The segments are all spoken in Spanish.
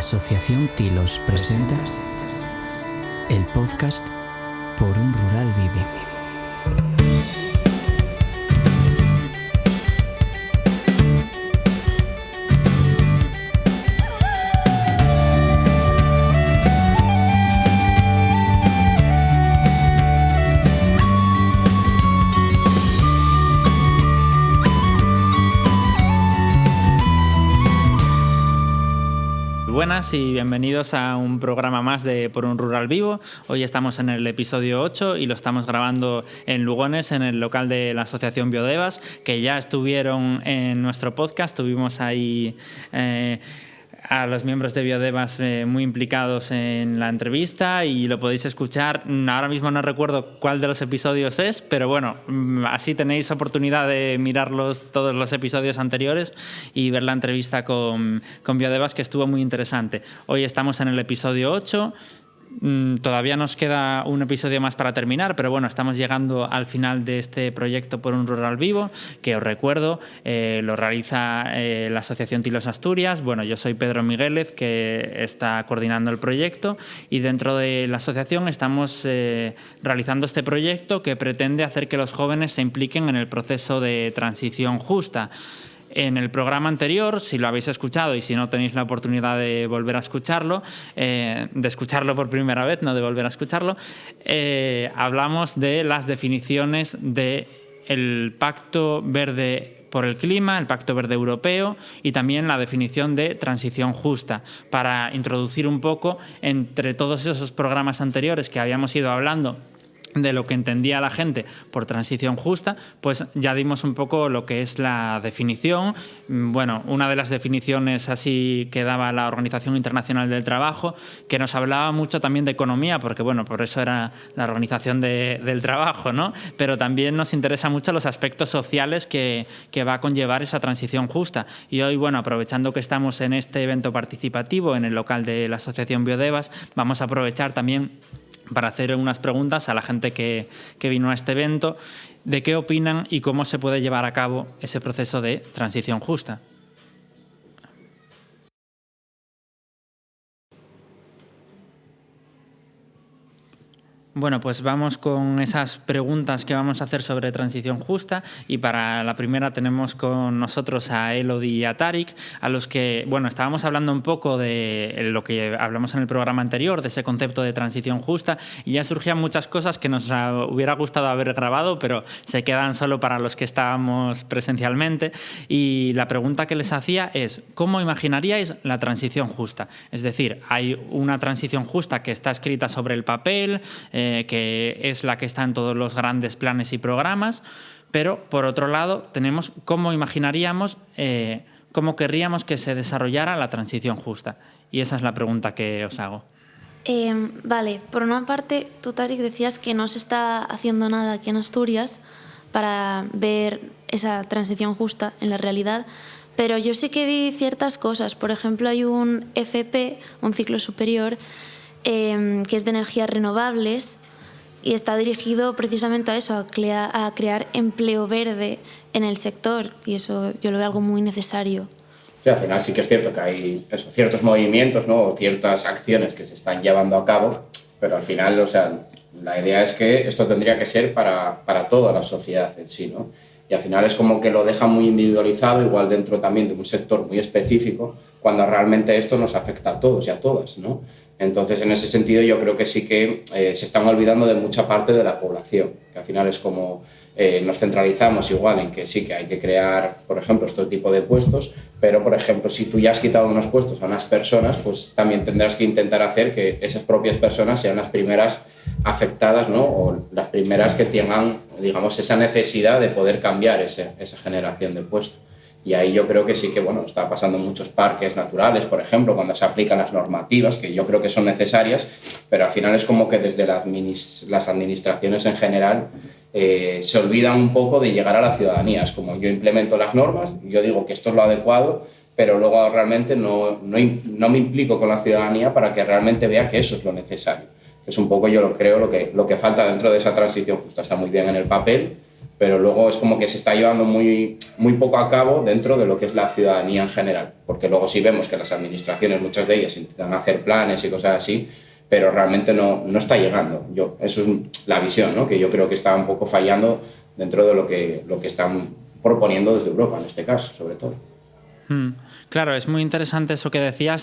Asociación Tilos presenta el podcast Por un Rural Vive. Buenas y bienvenidos a un programa más de Por un Rural Vivo. Hoy estamos en el episodio 8 y lo estamos grabando en Lugones, en el local de la Asociación Biodevas, que ya estuvieron en nuestro podcast. Tuvimos ahí a los miembros de Biodevas muy implicados en la entrevista y lo podéis escuchar. Ahora mismo no recuerdo cuál de los episodios es, pero bueno, así tenéis oportunidad de mirarlos todos los episodios anteriores y ver la entrevista con Biodevas, que estuvo muy interesante. Hoy estamos en el episodio 8. Todavía nos queda un episodio más para terminar, pero bueno, estamos llegando al final de este proyecto Por un Rural Vivo, que os recuerdo, lo realiza la Asociación Tilos Asturias. Bueno, yo soy Pedro Miguélez, que está coordinando el proyecto, y dentro de la asociación estamos realizando este proyecto que pretende hacer que los jóvenes se impliquen en el proceso de transición justa. En el programa anterior, si lo habéis escuchado y si no tenéis la oportunidad de volver a escucharlo, de escucharlo por primera vez, no de volver a escucharlo, hablamos de las definiciones del Pacto Verde por el Clima, el Pacto Verde Europeo, y también la definición de transición justa, para introducir un poco entre todos esos programas anteriores que habíamos ido hablando de lo que entendía la gente por transición justa, pues ya dimos un poco lo que es la definición. Bueno, una de las definiciones así que daba la Organización Internacional del Trabajo, que nos hablaba mucho también de economía, porque bueno, por eso era la Organización del Trabajo, ¿no? Pero también nos interesa mucho los aspectos sociales que va a conllevar esa transición justa. Y hoy, bueno, aprovechando que estamos en este evento participativo en el local de la Asociación Biodevas, vamos a aprovechar también para hacer unas preguntas a la gente que vino a este evento de qué opinan y cómo se puede llevar a cabo ese proceso de transición justa. Bueno, pues vamos con esas preguntas que vamos a hacer sobre transición justa, y para la primera tenemos con nosotros a Elodie y a Tarik, a los que, bueno, estábamos hablando un poco de lo que hablamos en el programa anterior, de ese concepto de transición justa, y ya surgían muchas cosas que nos hubiera gustado haber grabado, pero se quedan solo para los que estábamos presencialmente, y la pregunta que les hacía es, ¿cómo imaginaríais la transición justa? Es decir, hay una transición justa que está escrita sobre el papel, que es la que está en todos los grandes planes y programas, pero por otro lado tenemos cómo imaginaríamos, cómo querríamos que se desarrollara la transición justa. Y esa es la pregunta que os hago. Vale, por una parte, tú, Tarik, decías que no se está haciendo nada aquí en Asturias para ver esa transición justa en la realidad, pero yo sí que vi ciertas cosas. Por ejemplo, hay un FP, un ciclo superior, que es de energías renovables y está dirigido precisamente a eso, a crear empleo verde en el sector, y eso yo lo veo algo muy necesario. Sí, al final sí que es cierto que hay ciertos movimientos, ¿no? O ciertas acciones que se están llevando a cabo, pero al final, o sea, la idea es que esto tendría que ser para toda la sociedad en sí, ¿no? Y al final es como que lo deja muy individualizado, igual dentro también de un sector muy específico, cuando realmente esto nos afecta a todos y a todas, ¿no? Entonces, en ese sentido, yo creo que sí que se están olvidando de mucha parte de la población, que al final es como nos centralizamos igual en que sí que hay que crear, por ejemplo, este tipo de puestos, pero, por ejemplo, si tú ya has quitado unos puestos a unas personas, pues también tendrás que intentar hacer que esas propias personas sean las primeras afectadas, ¿no? O las primeras que tengan, digamos, esa necesidad de poder cambiar esa generación de puestos. Y ahí yo creo que sí que, bueno, está pasando en muchos parques naturales, por ejemplo, cuando se aplican las normativas, que yo creo que son necesarias, pero al final es como que desde las administraciones en general se olvidan un poco de llegar a la ciudadanía. Es como yo implemento las normas, yo digo que esto es lo adecuado, pero luego realmente no me implico con la ciudadanía para que realmente vea que eso es lo necesario. Es un poco, yo creo, lo que falta dentro de esa transición justa. Está muy bien en el papel, pero luego es como que se está llevando muy, muy poco a cabo dentro de lo que es la ciudadanía en general, porque luego sí vemos que las administraciones, muchas de ellas, intentan hacer planes y cosas así, pero realmente no está llegando. Eso es la visión, ¿no? Que yo creo que está un poco fallando dentro de lo que están proponiendo desde Europa, en este caso, sobre todo. Claro, es muy interesante eso que decías,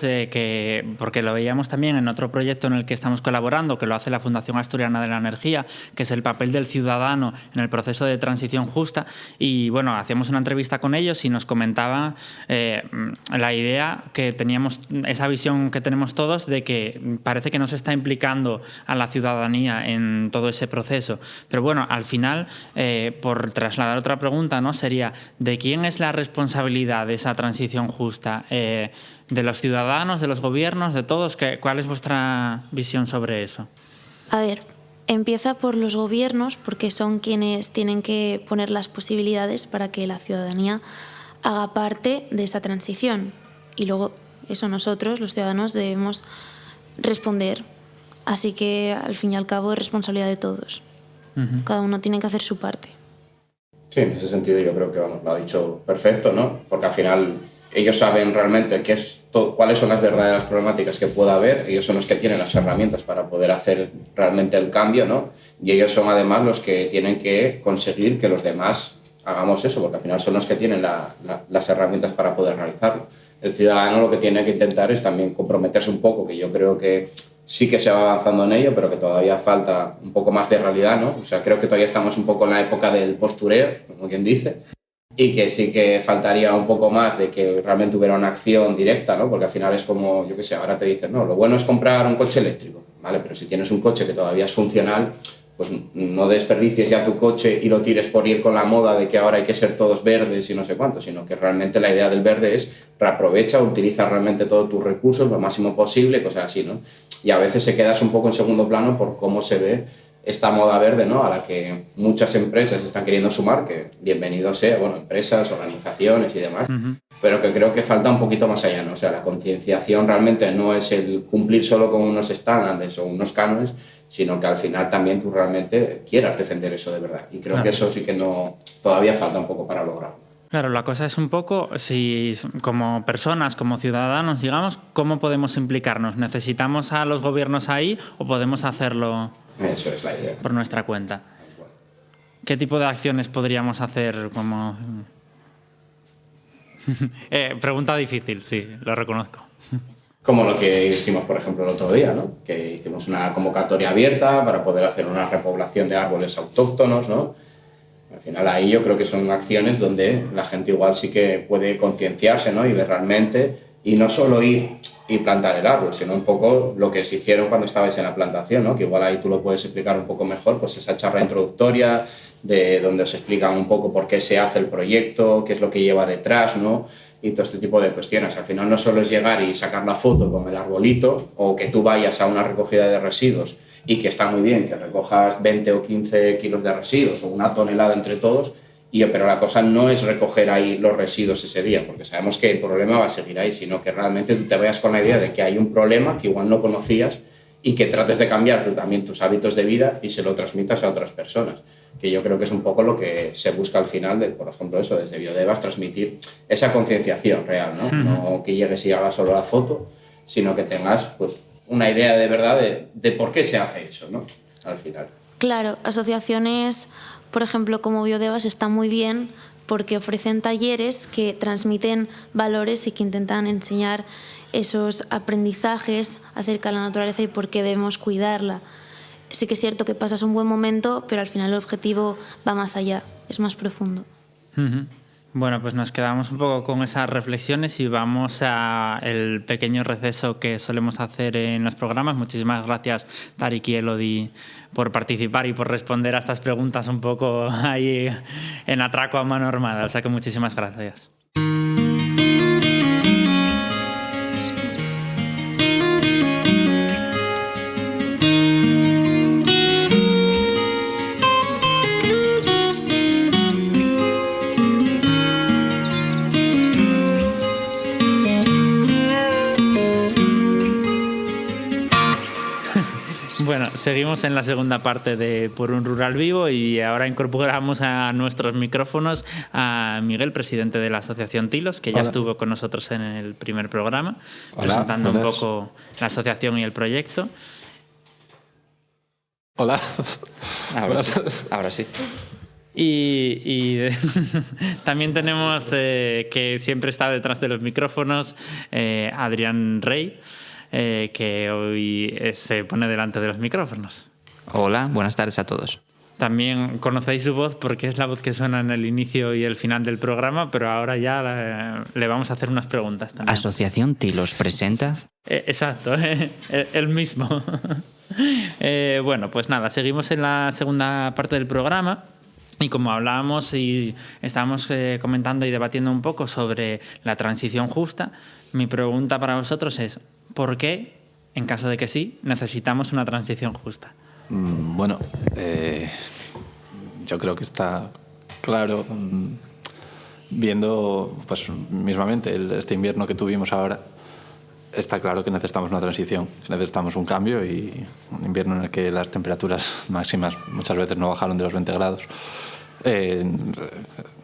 porque lo veíamos también en otro proyecto en el que estamos colaborando, que lo hace la Fundación Asturiana de la Energía, que es el papel del ciudadano en el proceso de transición justa. Y bueno, hacíamos una entrevista con ellos y nos comentaba la idea que teníamos, esa visión que tenemos todos de que parece que no se está implicando a la ciudadanía en todo ese proceso. Pero bueno, al final, por trasladar otra pregunta, ¿no? Sería, ¿de quién es la responsabilidad de esa transición justa? ¿De los ciudadanos, de los gobiernos, de todos? ¿Cuál es vuestra visión sobre eso? A ver, empieza por los gobiernos, porque son quienes tienen que poner las posibilidades para que la ciudadanía haga parte de esa transición. Y luego, eso nosotros, los ciudadanos, debemos responder. Así que, al fin y al cabo, es responsabilidad de todos. Uh-huh. Cada uno tiene que hacer su parte. Sí, en ese sentido yo creo que lo ha dicho perfecto, ¿no? Porque al final ellos saben realmente cuáles son las verdaderas problemáticas que pueda haber, ellos son los que tienen las herramientas para poder hacer realmente el cambio, ¿no? Y ellos son además los que tienen que conseguir que los demás hagamos eso, porque al final son los que tienen las herramientas para poder realizarlo. El ciudadano lo que tiene que intentar es también comprometerse un poco, que yo creo que sí que se va avanzando en ello, pero que todavía falta un poco más de realidad, ¿no? O sea, creo que todavía estamos un poco en la época del postureo, como quien dice, y que sí que faltaría un poco más de que realmente hubiera una acción directa, ¿no? Porque al final es como, yo qué sé, ahora te dicen, no, lo bueno es comprar un coche eléctrico, ¿vale? Pero si tienes un coche que todavía es funcional, pues no desperdicies ya tu coche y lo tires por ir con la moda de que ahora hay que ser todos verdes y no sé cuánto, sino que realmente la idea del verde es reaprovecha, utiliza realmente todos tus recursos lo máximo posible, cosas así, ¿no? Y a veces se quedas un poco en segundo plano por cómo se ve esta moda verde, ¿no? A la que muchas empresas están queriendo sumar, que bienvenido sea, bueno, empresas, organizaciones y demás, pero que creo que falta un poquito más allá, ¿no? O sea, la concienciación realmente no es el cumplir solo con unos estándares o unos cánones, sino que al final también tú realmente quieras defender eso de verdad. Y creo que eso sí que todavía falta un poco para lograrlo. Claro, la cosa es un poco, si como personas, como ciudadanos, digamos, ¿cómo podemos implicarnos? ¿Necesitamos a los gobiernos ahí o podemos hacerlo Eso es la idea. por nuestra cuenta? ¿Qué tipo de acciones podríamos hacer? Pregunta difícil, sí, lo reconozco. Como lo que hicimos, por ejemplo, el otro día, ¿no? Que hicimos una convocatoria abierta para poder hacer una repoblación de árboles autóctonos, ¿no? Al final ahí yo creo que son acciones donde la gente igual sí que puede concienciarse, ¿no? Y ver realmente, y no solo ir y plantar el árbol, sino un poco lo que se hicieron cuando estabais en la plantación, ¿no? Que igual ahí tú lo puedes explicar un poco mejor, pues esa charla introductoria de donde os explican un poco por qué se hace el proyecto, qué es lo que lleva detrás, ¿no? Y todo este tipo de cuestiones. Al final no solo es llegar y sacar la foto con el arbolito o que tú vayas a una recogida de residuos y que está muy bien que recojas 20 o 15 kilos de residuos o una tonelada entre todos, pero la cosa no es recoger ahí los residuos ese día, porque sabemos que el problema va a seguir ahí, sino que realmente tú te vayas con la idea de que hay un problema que igual no conocías y que trates de cambiar tú también tus hábitos de vida y se lo transmitas a otras personas. Que yo creo que es un poco lo que se busca al final, por ejemplo, eso, desde Biodevas, transmitir esa concienciación real, ¿no? No que llegues y hagas solo la foto, sino que tengas pues una idea de verdad de por qué se hace eso, ¿no? Al final. Claro, asociaciones, por ejemplo, como Biodevas están muy bien porque ofrecen talleres que transmiten valores y que intentan enseñar esos aprendizajes acerca de la naturaleza y por qué debemos cuidarla. Sí que es cierto que pasas un buen momento, pero al final el objetivo va más allá, es más profundo. Bueno, pues nos quedamos un poco con esas reflexiones y vamos al pequeño receso que solemos hacer en los programas. Muchísimas gracias, Tarik y Elodie, por participar y por responder a estas preguntas un poco ahí en atraco a mano armada. O sea que muchísimas gracias. Seguimos en la segunda parte de Por un Rural Vivo y ahora incorporamos a nuestros micrófonos a Miguel, presidente de la Asociación Tilos, que ya estuvo con nosotros en el primer programa, presentando un poco la asociación y el proyecto. Hola. Ahora sí. Y también tenemos que siempre está detrás de los micrófonos Adrián Rey, que hoy se pone delante de los micrófonos. Hola, buenas tardes a todos. También conocéis su voz porque es la voz que suena en el inicio y el final del programa, pero ahora ya le vamos a hacer unas preguntas también. Asociación Tilos presenta... Exacto, el mismo. Bueno, pues nada, seguimos en la segunda parte del programa. Y como hablábamos y estábamos comentando y debatiendo un poco sobre la transición justa, mi pregunta para vosotros es: ¿por qué, en caso de que sí, necesitamos una transición justa? Bueno, yo creo que está claro, viendo pues mismamente este invierno que tuvimos ahora, está claro que necesitamos una transición, que necesitamos un cambio, y un invierno en el que las temperaturas máximas muchas veces no bajaron de los 20 grados.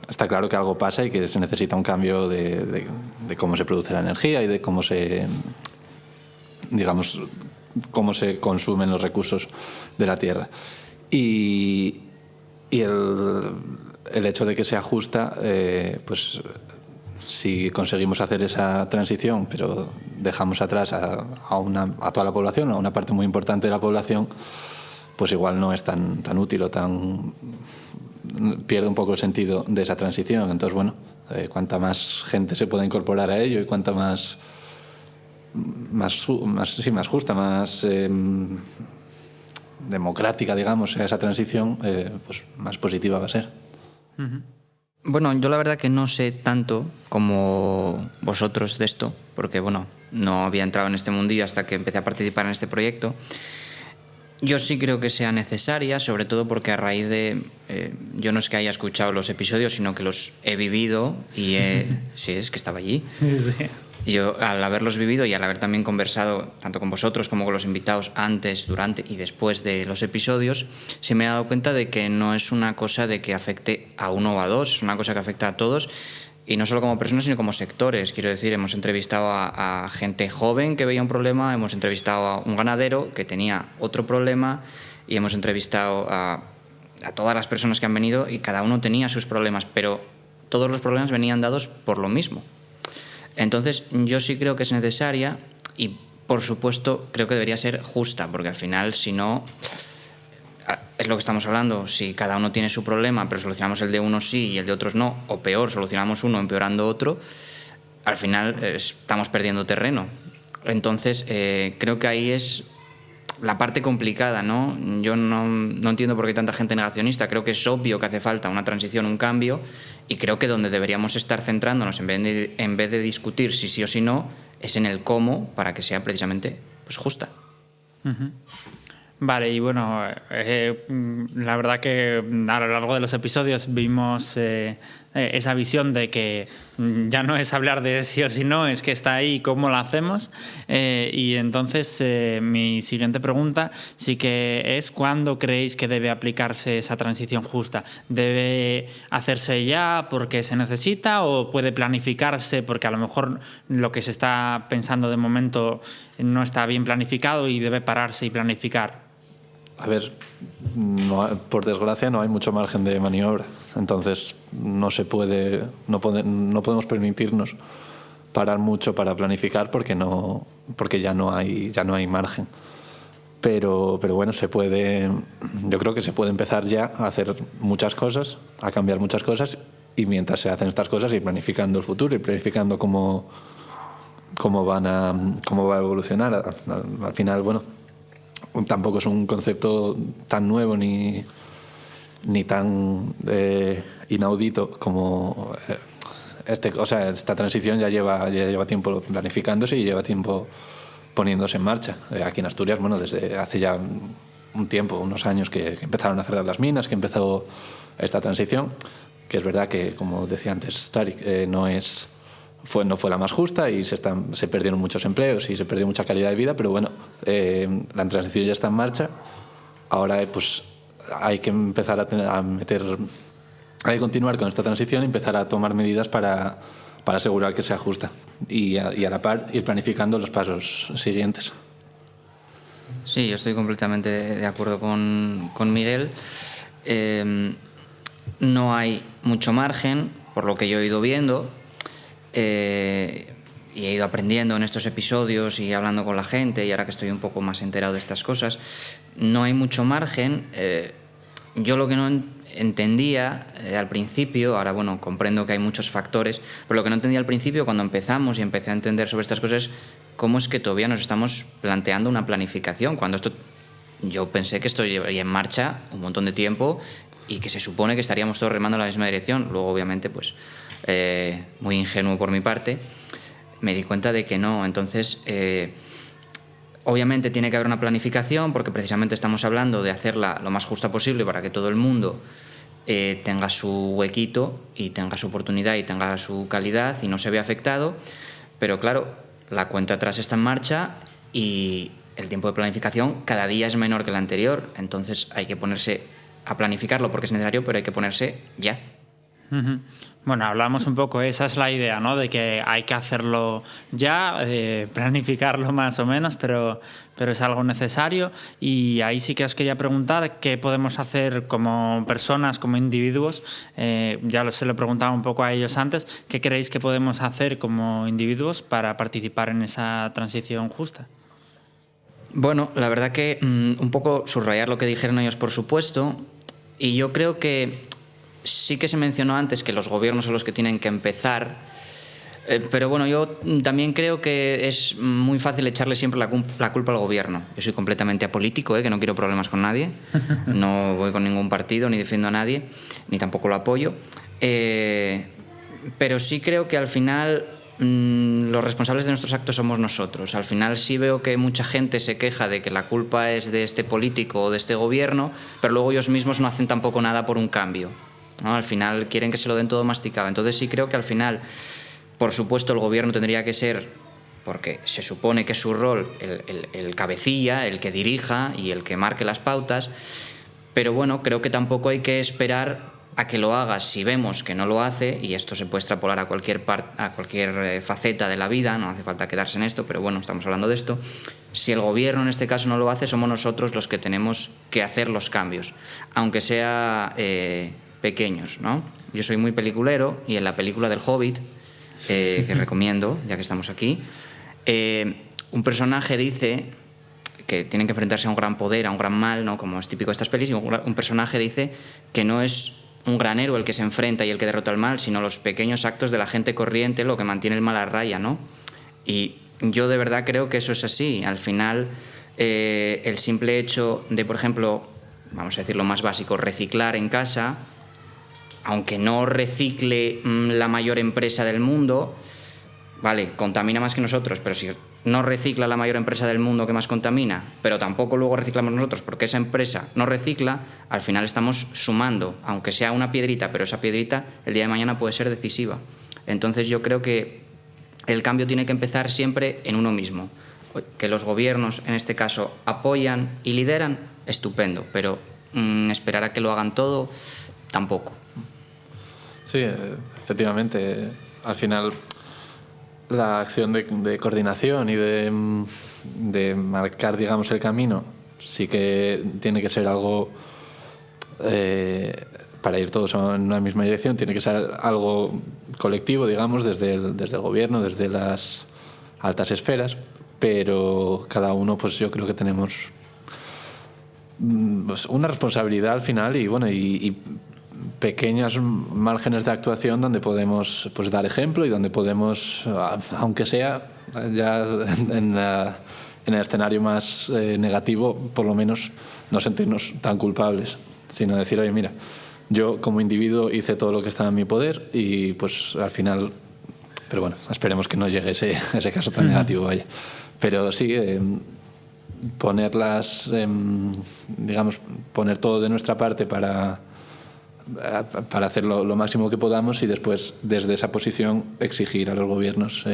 Está claro que algo pasa y que se necesita un cambio de cómo se produce la energía y de cómo se consumen los recursos de la tierra. Y el hecho de que sea justa, pues si conseguimos hacer esa transición, pero dejamos atrás a toda la población, a una parte muy importante de la población, pues igual no es tan útil o pierde un poco el sentido de esa transición. Entonces, bueno, cuanta más gente se pueda incorporar a ello y cuanta más justa, más democrática, digamos, sea esa transición, pues más positiva va a ser. Uh-huh. Bueno, yo la verdad que no sé tanto como vosotros de esto, porque bueno, no había entrado en este mundillo hasta que empecé a participar en este proyecto. Yo sí creo que sea necesaria, sobre todo porque a raíz de... yo no es que haya escuchado los episodios, sino que los he vivido y sí, es que estaba allí. Sí. Yo, al haberlos vivido y al haber también conversado tanto con vosotros como con los invitados antes, durante y después de los episodios, sí me he dado cuenta de que no es una cosa de que afecte a uno o a dos, es una cosa que afecta a todos, y no solo como personas, sino como sectores. Quiero decir, hemos entrevistado a gente joven que veía un problema, hemos entrevistado a un ganadero que tenía otro problema, y hemos entrevistado a todas las personas que han venido, y cada uno tenía sus problemas, pero todos los problemas venían dados por lo mismo. Entonces, yo sí creo que es necesaria y, por supuesto, creo que debería ser justa, porque al final, si no, es lo que estamos hablando. Si cada uno tiene su problema, pero solucionamos el de unos sí y el de otros no, o peor, solucionamos uno empeorando otro, al final estamos perdiendo terreno. Entonces, creo que ahí es la parte complicada, ¿no? Yo no entiendo por qué hay tanta gente negacionista. Creo que es obvio que hace falta una transición, un cambio, y creo que donde deberíamos estar centrándonos en vez de discutir si sí o si no, es en el cómo, para que sea precisamente pues justa. Uh-huh. Vale, y bueno, la verdad que a lo largo de los episodios vimos esa visión de que ya no es hablar de sí o sí no, es que está ahí cómo lo hacemos. Y entonces mi siguiente pregunta sí que es: ¿cuándo creéis que debe aplicarse esa transición justa? ¿Debe hacerse ya porque se necesita, o puede planificarse porque a lo mejor lo que se está pensando de momento no está bien planificado y debe pararse y planificar? A ver, por desgracia no hay mucho margen de maniobra, entonces no podemos permitirnos parar mucho para planificar porque ya no hay margen. Pero bueno, yo creo que se puede empezar ya a hacer muchas cosas, a cambiar muchas cosas, y mientras se hacen estas cosas ir planificando el futuro y planificando cómo va a evolucionar. Al final, bueno, tampoco es un concepto tan nuevo ni tan inaudito como esta transición ya lleva tiempo planificándose y lleva tiempo poniéndose en marcha. Aquí en Asturias, bueno, desde hace ya un tiempo, unos años que empezaron a cerrar las minas, que empezó esta transición, que es verdad que, como decía antes Tarik, no fue la más justa y se perdieron muchos empleos y se perdió mucha calidad de vida, pero bueno, la transición ya está en marcha Ahora pues hay que empezar hay que continuar con esta transición y empezar a tomar medidas para asegurar que sea justa y a la par ir planificando los pasos siguientes. Sí, yo estoy completamente de acuerdo con Miguel. No hay mucho margen, por lo que yo he ido viendo, y he ido aprendiendo en estos episodios y hablando con la gente, y ahora que estoy un poco más enterado de estas cosas, no hay mucho margen. Yo lo que no entendía al principio, ahora bueno, comprendo que hay muchos factores, pero lo que no entendía al principio cuando empezamos y empecé a entender sobre estas cosas es cómo es que todavía nos estamos planteando una planificación, cuando yo pensé que esto llevaría en marcha un montón de tiempo y que se supone que estaríamos todos remando en la misma dirección. Luego, obviamente, pues muy ingenuo por mi parte, me di cuenta de que no. Entonces, obviamente tiene que haber una planificación porque precisamente estamos hablando de hacerla lo más justa posible para que todo el mundo tenga su huequito y tenga su oportunidad y tenga su calidad y no se vea afectado. Pero claro, la cuenta atrás está en marcha y el tiempo de planificación cada día es menor que el anterior. Entonces hay que ponerse a planificarlo porque es necesario, pero hay que ponerse ya. Uh-huh. Bueno, hablamos un poco, esa es la idea, ¿no? De que hay que hacerlo ya, planificarlo más o menos, pero es algo necesario. Y ahí sí que os quería preguntar qué podemos hacer como personas, como individuos. Ya se lo preguntaba un poco a ellos antes. ¿Qué creéis que podemos hacer como individuos para participar en esa transición justa? Bueno, la verdad que un poco subrayar lo que dijeron ellos, por supuesto. Y yo creo que sí que se mencionó antes que los gobiernos son los que tienen que empezar, pero bueno, yo también creo que es muy fácil echarle siempre la culpa al gobierno. Yo soy completamente apolítico, que no quiero problemas con nadie, no voy con ningún partido, ni defiendo a nadie, ni tampoco lo apoyo, pero sí creo que al final los responsables de nuestros actos somos nosotros. Al final sí veo que mucha gente se queja de que la culpa es de este político o de este gobierno, pero luego ellos mismos no hacen tampoco nada por un cambio, ¿no? Al final quieren que se lo den todo masticado. Entonces sí creo que al final, por supuesto, el gobierno tendría que ser, porque se supone que es su rol, el cabecilla, el que dirija y el que marque las pautas, pero bueno, creo que tampoco hay que esperar a que lo haga si vemos que no lo hace, y esto se puede extrapolar a cualquier faceta de la vida, no hace falta quedarse en esto, pero bueno, estamos hablando de esto. Si el gobierno en este caso no lo hace, somos nosotros los que tenemos que hacer los cambios, aunque sea pequeños, ¿no? Yo soy muy peliculero y en la película del Hobbit, que recomiendo, ya que estamos aquí, un personaje dice que tienen que enfrentarse a un gran poder, a un gran mal, ¿no? Como es típico de estas pelis, y un personaje dice que no es un gran héroe el que se enfrenta y el que derrota al mal, sino los pequeños actos de la gente corriente lo que mantiene el mal a raya, ¿no? Y yo de verdad creo que eso es así. Al final, el simple hecho de, por ejemplo, vamos a decir lo más básico, reciclar en casa, aunque no recicle la mayor empresa del mundo, vale, contamina más que nosotros, pero si no recicla la mayor empresa del mundo que más contamina, pero tampoco luego reciclamos nosotros porque esa empresa no recicla, al final estamos sumando, aunque sea una piedrita, pero esa piedrita el día de mañana puede ser decisiva. Entonces yo creo que el cambio tiene que empezar siempre en uno mismo. Que los gobiernos, en este caso, apoyan y lideran, estupendo, pero esperar a que lo hagan todo, tampoco. Sí, efectivamente, al final la acción de coordinación y de marcar, digamos, el camino sí que tiene que ser algo para ir todos en una misma dirección, tiene que ser algo colectivo, digamos, desde el gobierno, desde las altas esferas, pero cada uno, pues yo creo que tenemos pues, una responsabilidad al final y bueno, y pequeños márgenes de actuación donde podemos pues dar ejemplo y donde podemos, aunque sea ya en el escenario más negativo, por lo menos no sentirnos tan culpables, sino decir, oye, mira, yo como individuo hice todo lo que estaba en mi poder y pues al final, pero bueno, esperemos que no llegue ese caso tan negativo, vaya. Pero sí, digamos, poner todo de nuestra parte para hacer lo máximo que podamos y después desde esa posición exigir a los gobiernos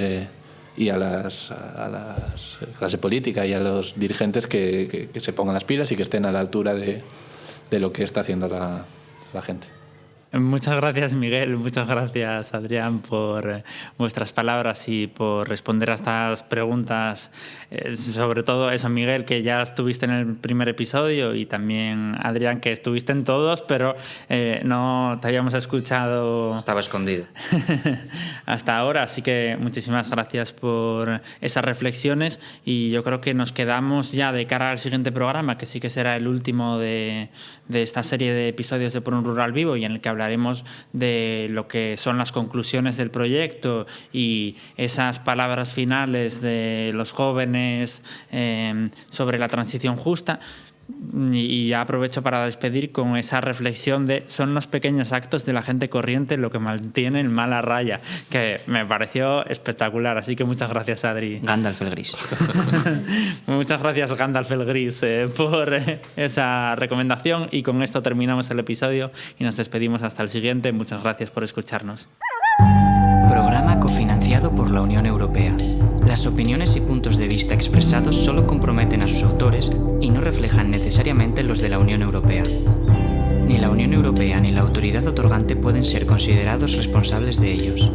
y a la clase política y a los dirigentes que se pongan las pilas y que estén a la altura de lo que está haciendo la gente. Muchas gracias, Miguel. Muchas gracias, Adrián, por vuestras palabras y por responder a estas preguntas. Sobre todo eso, Miguel, que ya estuviste en el primer episodio, y también, Adrián, que estuviste en todos, pero no te habíamos escuchado. Estaba escondido. Hasta ahora. Así que muchísimas gracias por esas reflexiones, y yo creo que nos quedamos ya de cara al siguiente programa, que sí que será el último de esta serie de episodios de Por un Rural Vivo, y en el que hablaremos de lo que son las conclusiones del proyecto y esas palabras finales de los jóvenes sobre la transición justa. Y ya aprovecho para despedir con esa reflexión de: son los pequeños actos de la gente corriente lo que mantiene el mal a raya, que me pareció espectacular. Así que muchas gracias, Adri. Gandalf el Gris. Muchas gracias, Gandalf el Gris, por esa recomendación, y con esto terminamos el episodio y nos despedimos hasta el siguiente. Muchas gracias por escucharnos. Programa cofinanciado por la Unión Europea. Las opiniones y puntos de vista expresados solo comprometen a sus autores y no reflejan necesariamente los de la Unión Europea. Ni la Unión Europea ni la autoridad otorgante pueden ser considerados responsables de ellos.